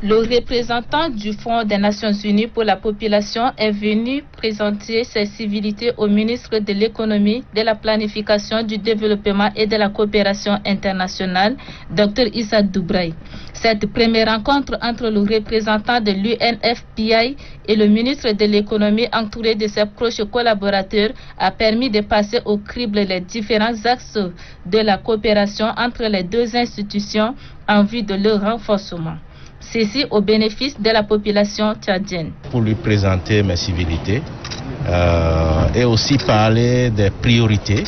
Le représentant du Fonds des Nations Unies pour la population est venu présenter ses civilités au ministre de l'Économie, de la Planification, du Développement et de la Coopération internationale, Dr Issa Doubraï. Cette première rencontre entre le représentant de l'UNFPI et le ministre de l'Économie, entouré de ses proches collaborateurs, a permis de passer au crible les différents axes de la coopération entre les deux institutions en vue de leur renforcement. Ceci au bénéfice de la population tchadienne. Pour lui présenter mes civilités et aussi parler des priorités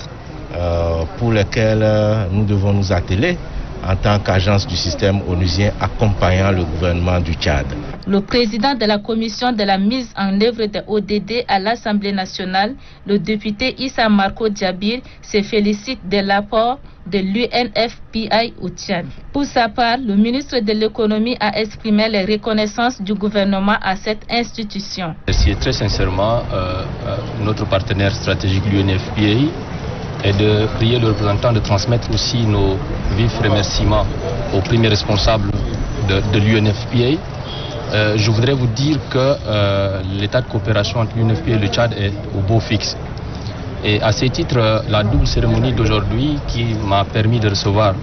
pour lesquelles nous devons nous atteler en tant qu'agence du système onusien accompagnant le gouvernement du Tchad. Le président de la commission de la mise en œuvre des ODD à l'Assemblée nationale, le député Issa Marco Djabir, se félicite de l'apport de l'UNFPI au Tchad. Pour sa part, le ministre de l'économie a exprimé les reconnaissances du gouvernement à cette institution. Merci très sincèrement notre partenaire stratégique l'UNFPI et de prier le représentant de transmettre aussi nos vifs remerciements aux premiers responsables de l'UNFPI. Je voudrais vous dire que l'état de coopération entre l'UNFPI et le Tchad est au beau fixe. Et à ce titre, la double cérémonie d'aujourd'hui qui m'a permis de recevoir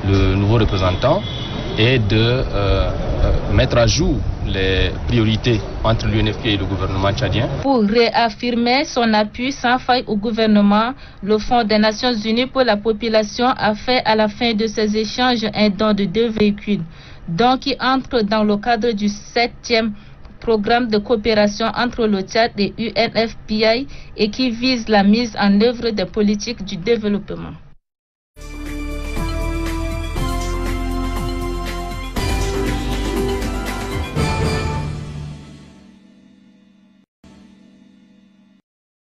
le nouveau représentant et de mettre à jour les priorités entre l'UNFPI et le gouvernement tchadien. Pour réaffirmer son appui sans faille au gouvernement, le Fonds des Nations Unies pour la population a fait à la fin de ces échanges un don de 2 véhicules, donc qui entre dans le cadre du 7e programme de coopération entre le Tchad et UNFPI et qui vise la mise en œuvre des politiques du développement.